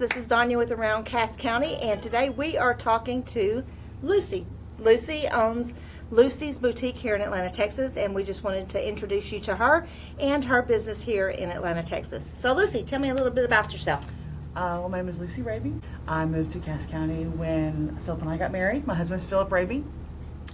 This is Danya with Around Cass County, and today we are talking to Luci. Luci owns Luci's Boutique here in Atlanta, Texas, and we just wanted to introduce you to her and her business here in Atlanta, Texas. So Luci, tell me a little bit about yourself. Well, my name is Luci Raby. I moved to Cass County when Philip and I got married. My husband's Philip Raby.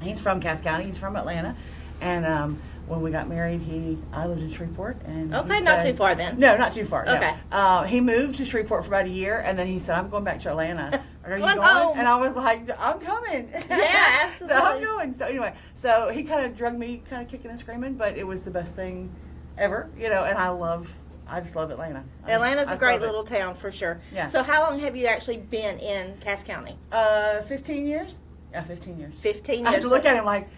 He's from Cass County. He's from Atlanta. And when we got married, I lived in Shreveport. And Okay, not too far then. No, not too far. Okay. No. He moved to Shreveport for about a year, and then he said, "I'm going back to Atlanta. Are you going?" Home. And I was like, "I'm coming." Yeah, absolutely. So I'm going. So anyway, so he kind of drugged me, kind of kicking and screaming, but it was the best thing ever, and I just love Atlanta. Atlanta's a great love it. little town for sure. Yeah. So how long have you actually been in Cass County? 15 years. Yeah, 15 years. 15 years. I have to look at him like,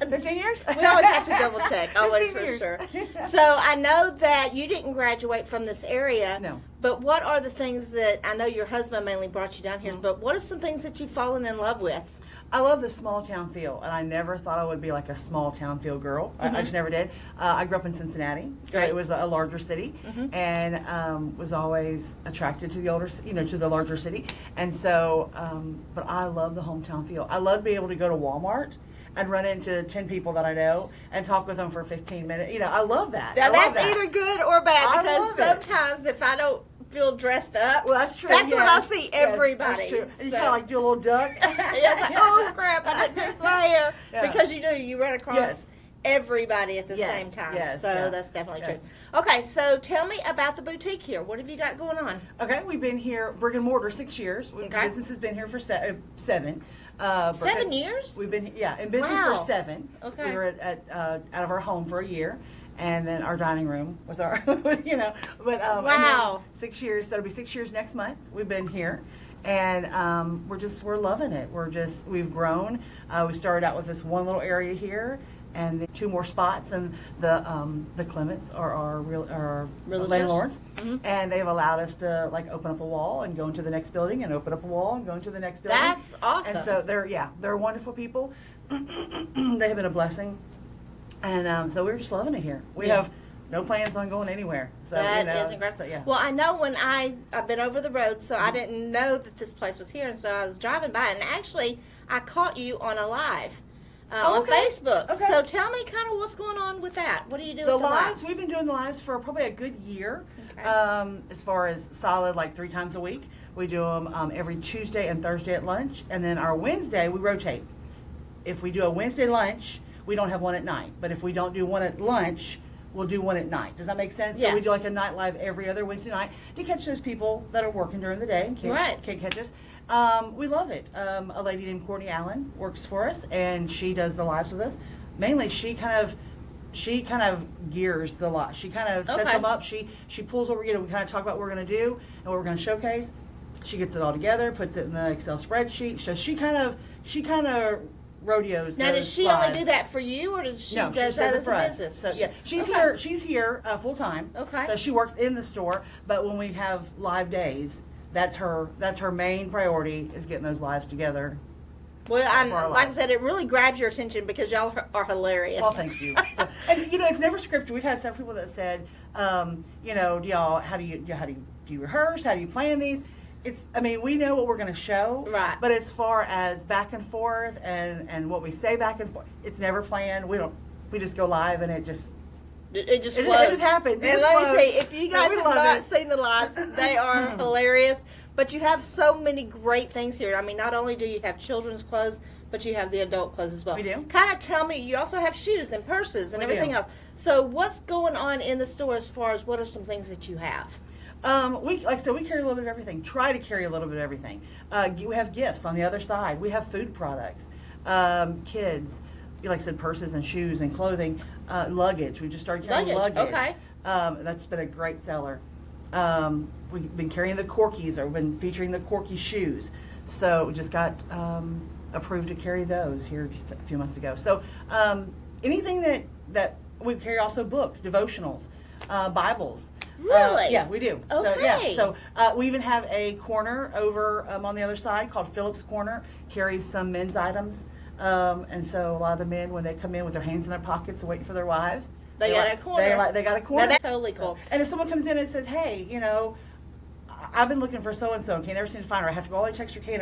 15 years? We always have to double check, always 15 for years. sure. So I know that you didn't graduate from this area. No. But what are the things that, I know your husband mainly brought you down here, Mm-hmm. but what are some things that you've fallen in love with? I love the small town feel, and I never thought I would be like a small town feel girl. I just never did. I grew up in Cincinnati, so Right. it was a larger city, and was always attracted to the larger city. And so, but I love the hometown feel. I love being able to go to Walmart and run into 10 people that I know and talk with them for 15 minutes. I love that. Now I love that's that. either good or bad, I because love it. sometimes if I don't feel dressed up, Well, that's true. That's when I yes. see Yes, everybody. that's true. And you So- kind of like do a little duck. Yeah, it's like, oh crap, I didn't fix my hair. Yeah. Because you run across Yes. everybody at the Yes, same time. yes, So yeah. that's definitely Yes. true. Okay, so tell me about the boutique here. What have you got going on? Okay, we've been here, brick and mortar, 6 years. The Okay. business has been here for seven. 7 years? We've been in business Wow. for 7. Okay. We were at out of our home for a year, and then our dining room was our, But and Wow. then 6 years. So it'll be 6 years next month. We've been here, and we're loving it. We've grown. We started out with this one little area here, and then 2 more spots, and the Clements are our Realtors? landlords, Mhm. and they've allowed us to open up a wall and go into the next building, and open up a wall and go into the next building. That's awesome. And so they're wonderful people. They have been a blessing, and so we're just loving it here. We Yeah. have no plans on going anywhere. So That is incredible. So, yeah. Well, I know when I've been over the road, so I didn't know that this place was here, and so I was driving by, and actually I caught you on a live on Okay. Facebook. Okay. So tell me kind of what's going on with that. What do you do The with the lives, lives? we've been doing the lives for probably a good year. Okay. As far as solid, 3 times a week. We do them every Tuesday and Thursday at lunch, and then our Wednesday we rotate. If we do a Wednesday lunch, we don't have one at night. But if we don't do one at lunch, we'll do one at night. Does that make sense? Yeah. So we do a night live every other Wednesday night to catch those people that are working during the day and Right. can't catch us. We love it. A lady named Courtney Allen works for us, and she does the lives with us. Mainly, she kind of gears the lot. She kind of sets Okay. them up. She pulls what we kind of talk about what we're going to do and what we're going to showcase. She gets it all together, puts it in the Excel spreadsheet. So she kind of rodeos. Now, does those she lives. only do that for you, or does she No, does she that does it as for a us. business? So yeah, she's Okay. here full time. Okay. So she works in the store, but when we have live days, that's her main priority is getting those lives together. Well, for our like I lives. said, it really grabs your attention because y'all are hilarious. Well, thank you. So, and it's never scripted. We've had several people that said, do you rehearse? How do you plan these? We know what we're going to show. Right. But as far as back and forth and what we say back and forth, it's never planned. We just go live and it just It just It flows. just happens. It And just let me flows. tell you, if you So guys we have love not it. seen the lives, they are hilarious. But you have so many great things here. I mean, not only do you have children's clothes, but you have the adult clothes as well. We do. Kind of tell me, you also have shoes and purses and We everything do. else. So what's going on in the store as far as what are some things that you have? Like I said, we carry a little bit of everything. Try to carry a little bit of everything. We have gifts on the other side. We have food products, kids, like I said, purses and shoes and clothing, luggage. We just started carrying Luggage, luggage. okay. That's been a great seller. We've been carrying the Corkies, or we've been featuring the Corky shoes. So we just got approved to carry those here just a few months ago. So anything that we carry, also books, devotionals, Bibles. Really? Yeah, we do. Okay. So we even have a corner over on the other side called Philip's Corner, carries some men's items. And so a lot of the men, when they come in with their hands in their pockets waiting for their wives, They got a corner. They got a corner. Now that's totally cool. And if someone comes in and says, "Hey, I've been looking for so and so, and can't never seem to find her. I have to go all the way text her Kane.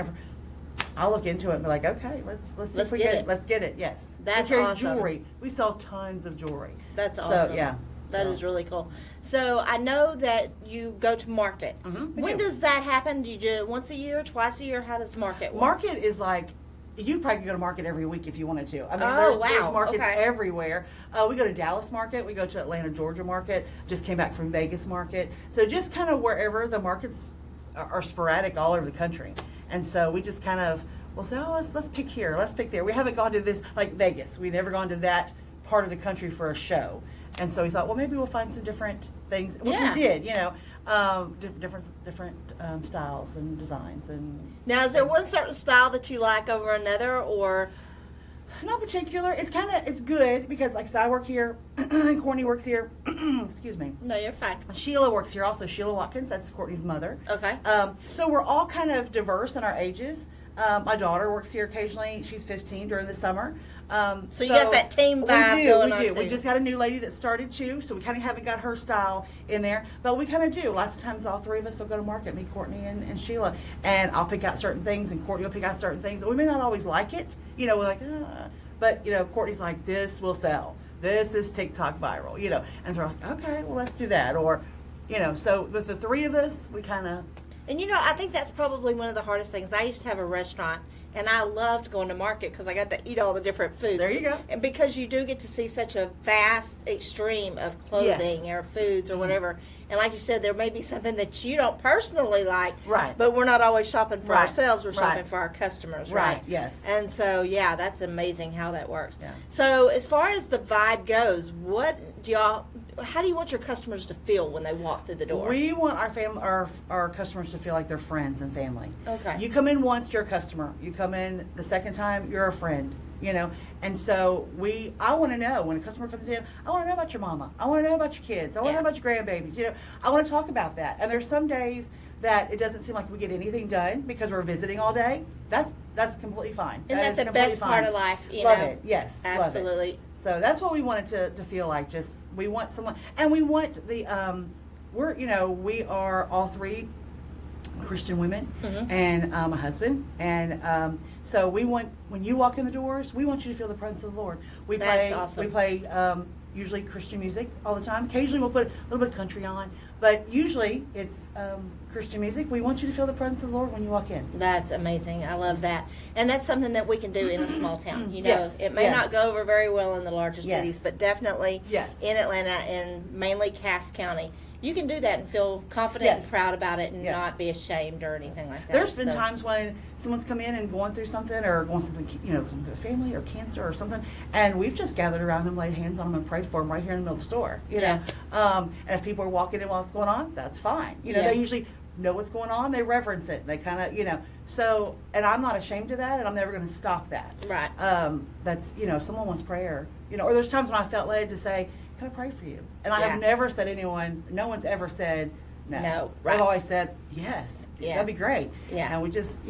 I'll look into it and be like, okay, let's see if we get can it. Let's get it. Yes, That's we carry awesome. jewelry. We sell tons of jewelry. That's So awesome. yeah, That is really cool. So I know that you go to market. We When do. does that happen? Do you do it once a year, twice a year? How does market work? Market is like, you probably could go to market every week if you wanted to. I mean, Oh, there's wow. markets Okay. everywhere. We go to Dallas market. We go to Atlanta, Georgia market. Just came back from Vegas market. So just kind of wherever the markets are sporadic all over the country. And so we just kind of, we'll say, oh, let's pick here. Let's pick there. We haven't gone to this, like Vegas. We've never gone to that part of the country for a show. And so we thought, well, maybe we'll find some different things, which Yeah. we did, different styles and designs and. Now, is there one certain style that you like over another, or Not particular. It's good because like I work here, Courtney works here. Excuse me. no? You're fine. Sheila works here also. Sheila Watkins, that's Courtney's mother. Okay. So we're all kind of diverse in our ages. My daughter works here occasionally. She's 15 during the summer. So you got that team vibe we do, going we on do. too. We just got a new lady that started too, so we kind of haven't got her style in there. But we kind of do. Lots of times all three of us will go to market, me, Courtney, and Sheila. And I'll pick out certain things, and Courtney will pick out certain things. We may not always like it. We're like, but, Courtney's like, this will sell. This is TikTok viral, And so we're like, okay, well, let's do that. Or, so with the three of us, we kind of. And I think that's probably one of the hardest things. I used to have a restaurant, and I loved going to market because I got to eat all the different foods. There you go. And because you do get to see such a vast extreme of clothing Yes. or foods or whatever. And like you said, there may be something that you don't personally like. Right. But we're not always shopping for Right. ourselves. We're shopping Right. for our customers, Right, right? yes. And so, yeah, that's amazing how that works. Yeah. So as far as the vibe goes, how do you want your customers to feel when they walk through the door? We want our customers to feel like they're friends and family. Okay. You come in once, you're a customer. You come in the second time, you're a friend. And so I want to know when a customer comes in. I want to know about your mama. I want to know about your kids. I want to know about your grandbabies. I want to talk about that. And there's some days that it doesn't seem like we get anything done because we're visiting all day. That's completely fine. Isn't that is the completely best fine. part of life? Love it. Yes. love it. Absolutely. So that's what we wanted to feel like. Just we want someone, and we want the we are all three Christian women and a husband, and so we want when you walk in the doors, we want you to feel the presence of the Lord. That's awesome. We play usually Christian music all the time. Occasionally we'll put a little bit of country on, but usually it's Christian music. We want you to feel the presence of the Lord when you walk in. That's amazing. I love that. And that's something that we can do in a small town. Yes, It may yes. not go over very well in the larger Yes. cities, but definitely Yes. in Atlanta and mainly Cass County. You can do that and feel confident Yes. and proud about it and Yes. not be ashamed or anything like that. There's been So- times when someone's come in and going through something or going something, something to the family or cancer or something, and we've just gathered around them, laid hands on them, and prayed for them right here in the middle of the store. Yeah. And if people are walking in while it's going on, that's fine. Yeah. They usually know what's going on. They reverence it. They kind of, So, and I'm not ashamed of that, and I'm never going to stop that. Right. That's if someone wants prayer, or there's times when I felt led to say, "Can I pray for you?" And I Yeah. have never said no one's ever said no. No, right. I've always said yes. Yeah. That'd be great. Yeah. And we just,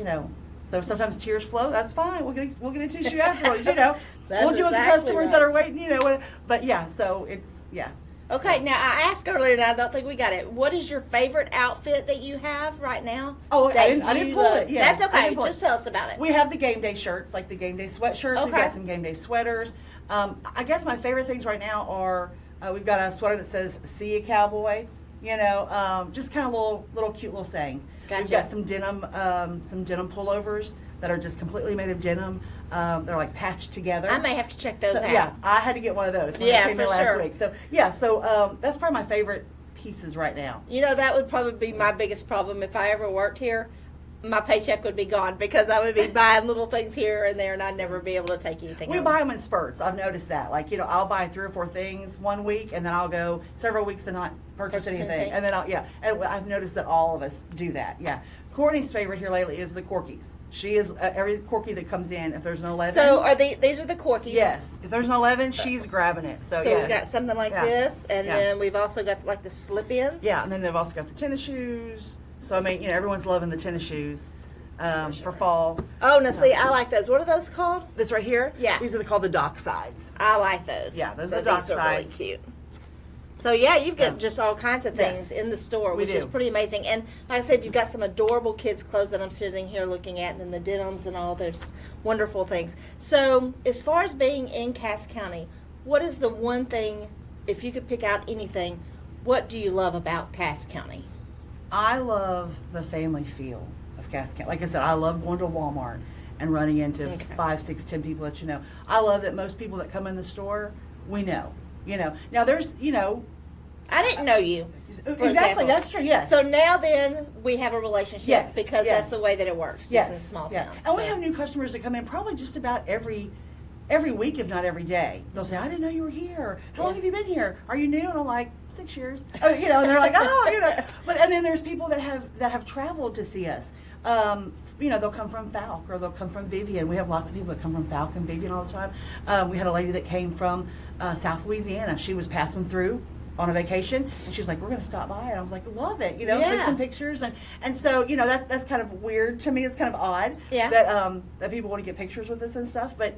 so sometimes tears flow. That's fine. We'll get a tissue afterwards. We'll deal with the exactly customers right. that are waiting. But yeah, so it's Okay, now I asked earlier, and I don't think we got it. What is your favorite outfit that you have right now? Oh, that I didn't you pull love? it. Yes, That's I okay. didn't pull it. Just tell us about it. We have the game day shirts, like the game day sweatshirts. We've Okay. got some game day sweaters. I guess my favorite things right now are we've got a sweater that says "See ya, cowboy." Just kind of little cute little sayings. Gotcha. We've got some denim pullovers that are just completely made of denim. They're like patched together. I may have to check those So, out. yeah, I had to get one of those when Yeah, they came in for last sure. week. So yeah, so that's probably my favorite pieces right now. That would probably be my biggest problem if I ever worked here. My paycheck would be gone because I would be buying little things here and there, and I'd never be able to take anything. We home. buy them in spurts. I've noticed that. Like, I'll buy 3 or 4 things one week, and then I'll go several weeks and not purchase Purchase anything. anything. And then and I've noticed that all of us do that. Yeah. Courtney's favorite here lately is the corkies. She is every corky that comes in. If there's no 11, So these are the corkies? yes. If there's no 11, she's grabbing it. So, So yes. we've got something like Yeah. this, and Yeah. then we've also got like the slip-ins. Yeah, and then they've also got the tennis shoes. So I mean, everyone's loving the tennis shoes for fall. Oh, now see, I like those. What are those called? This right here. Yeah. These are called the dock sides. I like those. Yeah, those So are the dock these are really sides. cute. So yeah, you've got Yeah. just all kinds of things Yes. in the store, We which is do. pretty amazing. And like I said, you've got some adorable kids' clothes that I'm sitting here looking at, and then the denims and all those wonderful things. So as far as being in Cass County, what is the one thing, if you could pick out anything, what do you love about Cass County? I love the family feel of Cass County. Like I said, I love going to Walmart and running into Okay. 5, 6, 10 people that you know. I love that most people that come in the store, we know. Now there's, I didn't know you. for exactly, example. that's true, yes. So now then we have a relationship Yes, because yes. that's the way that it works. Just in a small yeah. town. And we So- have new customers that come in probably just about every week, if not every day. They'll say, I didn't know you were here. How long Yeah. have you been here? Are you new? And I'm like, 6 years. And they're like, oh. And then there's people that have traveled to see us. They'll come from Falk or they'll come from Vivian. We have lots of people that come from Falk and Vivian all the time. We had a lady that came from South Louisiana. She was passing through on a vacation, and she's like, we're going to stop by. And I was like, love it. Take Yeah. some pictures. And so, that's kind of weird to me. It's kind of odd Yeah. that people want to get pictures with us and stuff. But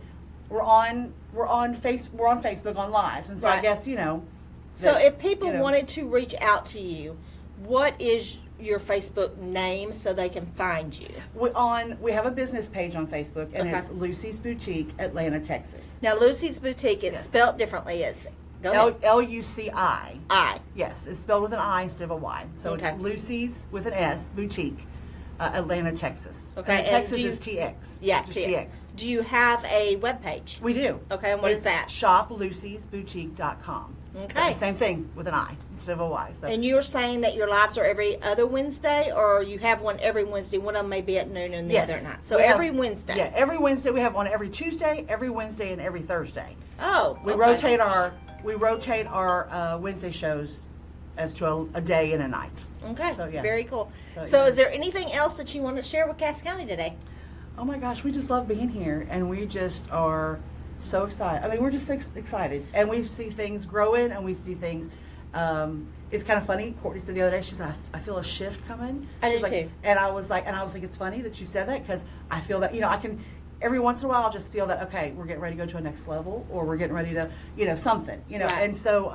we're on Facebook on lives. And so I Right. guess, So that, if people you know. wanted to reach out to you, what is your Facebook name so they can find you? We have a business page on Facebook, and Okay. it's Luci's Boutique, Atlanta, Texas. Now, Luci's Boutique, it's Yes. spelled differently. It's go ahead. Luci. I. Yes, it's spelled with an I instead of a Y. So Okay. it's Luci's with an S, Boutique, Atlanta, Texas. Okay, And and Texas do you- is TX. Yeah, Just T- TX. Do you have a web page? We do. Okay, and what is It's that? shoplucisboutique.com. Okay. So same thing with an I instead of a Y. So And you're saying that your lives are every other Wednesday, or you have one every Wednesday? One of them may be at noon and the yes. other at night. So We have- every Wednesday. Yeah, every Wednesday. We have one every Tuesday, every Wednesday, and every Thursday. Oh, We okay. rotate our Wednesday shows as to a day and a night. Okay, So, yeah. very cool. So, So, yeah. is there anything else that you want to share with Cass County today? Oh my gosh, we just love being here, and we just are so excited. I mean, we're just excited, and we see things growing, and we see things. It's kind of funny. Courtney said the other day, she said, "I feel a shift coming." I She's do like, too. And I was like, it's funny that you said that because I feel that I can. Every once in a while, I'll just feel that okay, we're getting ready to go to a next level, or we're getting ready to something, Right. And so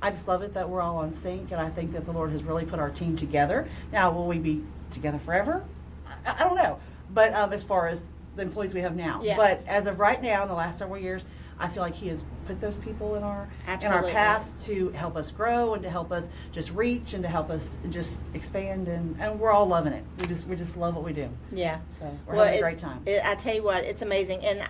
I just love it that we're all on sync, and I think that the Lord has really put our team together. Now, will we be together forever? I don't know, but as far as the employees we have now, Yes. but as of right now, in the last several years, I feel like He has put those people in our Absolutely. paths to help us grow and to help us just reach and to help us just expand, and we're all loving it. We just love what we do. Yeah. So we're having a great time. I tell you what, it's amazing. And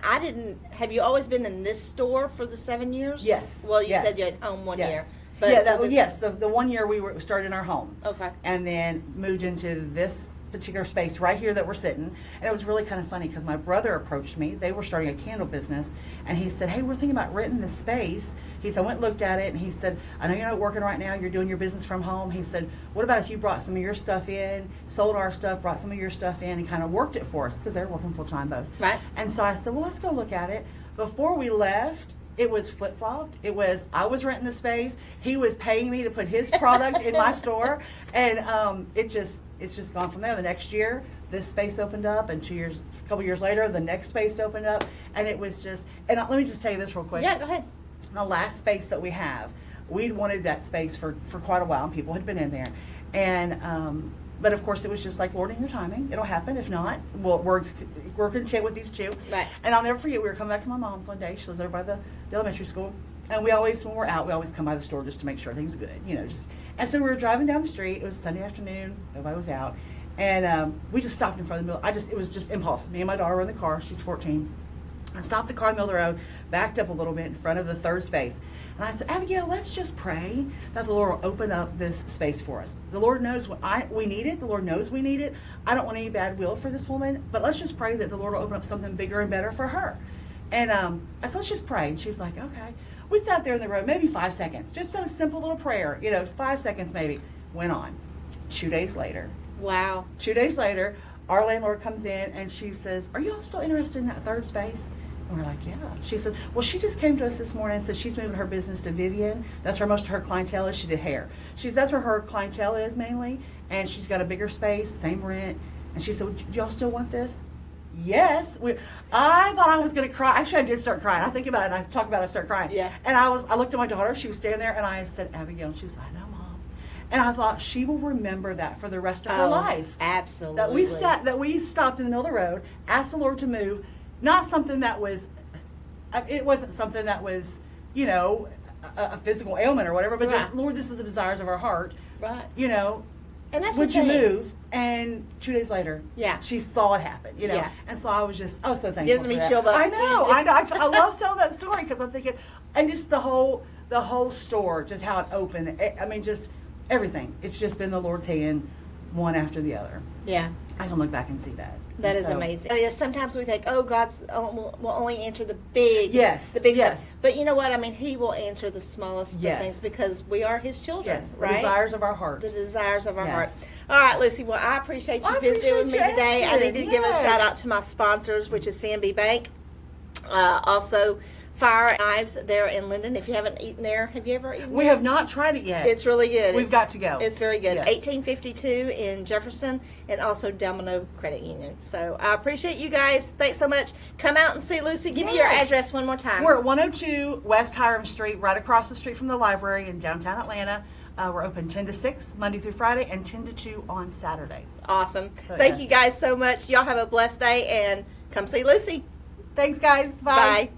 have you always been in this store for the 7 years? Yes. Well, you Yes. said you had home one Yes. year. Yeah, so this- yes. The 1 year we started in our home. Okay. And then moved into this particular space right here that we're sitting. And it was really kind of funny because my brother approached me. They were starting a candle business. And he said, hey, we're thinking about renting this space. He said, I went and looked at it. And he said, I know you're not working right now. You're doing your business from home. He said, what about if you brought some of your stuff in, sold our stuff, brought some of your stuff in, and kind of worked it for us? Because they're working full time both. Right. And so I said, well, let's go look at it. Before we left, it was flip-flopped. It was, I was renting the space. He was paying me to put his product in my store. And it's just gone from there. The next year, this space opened up. And a couple years later, the next space opened up. And it was just, and let me just tell you this real quick. Yeah, go ahead. The last space that we have, we'd wanted that space for quite a while. And people had been in there. And, but of course, it was just like, Lord, in your timing, it'll happen. If not, we're content with these two. Right. And I'll never forget, we were coming back from my mom's one day. She lives over by the elementary school. And we always, when we're out, we always come by the store just to make sure everything's good, And so we were driving down the street. It was Sunday afternoon. Nobody was out. And we just stopped in front of the middle. It was just impulse. Me and my daughter were in the car. She's 14. I stopped the car in the middle of the road, backed up a little bit in front of the third space. And I said, Abigail, let's just pray that the Lord will open up this space for us. The Lord knows we need it. The Lord knows we need it. I don't want any bad will for this woman, but let's just pray that the Lord will open up something bigger and better for her. And I said, let's just pray. And she's like, okay. We sat there in the road, maybe 5 seconds. Just said a simple little prayer, 5 seconds maybe. Went on. 2 days later. Wow. 2 days later, our landlord comes in and she says, are you all still interested in that third space? And we're like, yeah. She said, well, she just came to us this morning and said she's moving her business to Vivian. That's where most of her clientele is. She did hair. That's where her clientele is mainly. And she's got a bigger space, same rent. And she said, well, do y'all still want this? Yes. I thought I was going to cry. Actually, I did start crying. I think about it, and I talk about it, I start crying. Yeah. And I looked at my daughter. She was standing there, and I said, Abigail. And she was like, I know, Mom. And I thought she will remember that for the rest of her life. Absolutely. That we stopped in the middle of the road, asked the Lord to move, not something that was, it wasn't something that was, you know, a physical ailment or whatever, but just, Lord, this is the desires of our heart. Right. You know, and that's would the you thing. move? And 2 days later, she saw it happen, you know. Yeah. And so I was just, so thankful. Gives me for that. chill bumps. I know. I love telling that story because I'm thinking, and just the whole store, just how it opened. I mean, just everything. It's just been the Lord's hand, one after the other. Yeah. I can look back and see that. That is amazing. Sometimes we think, oh, God will only answer the big, Yes, the big yes. stuff. But you know what? I mean, He will answer the smallest of things because we are His children, Yes, right? the desires of our heart. The desires of our heart. Yes. All right, Lucy. Well, I appreciate you visiting with me today. I need to give a shout out to my sponsors, which is CMB Bank. Also, Fire Knives there in Linden. If you haven't eaten there, have you ever eaten We there? have not tried it yet. It's really good. We've got to go. It's very good. Yes. 1852 in Jefferson, and also Delmano Credit Union. So I appreciate you guys. Thanks so much. Come out and see Lucy. Give me your address one more time. We're at 102 West Hiram Street, right across the street from the library in downtown Atlanta. We're open 10 to 6, Monday through Friday, and 10 to 2 on Saturdays. Awesome. So, Thank you guys so much. Y'all have a blessed day, and come see Lucy. Thanks, guys. Bye. Bye.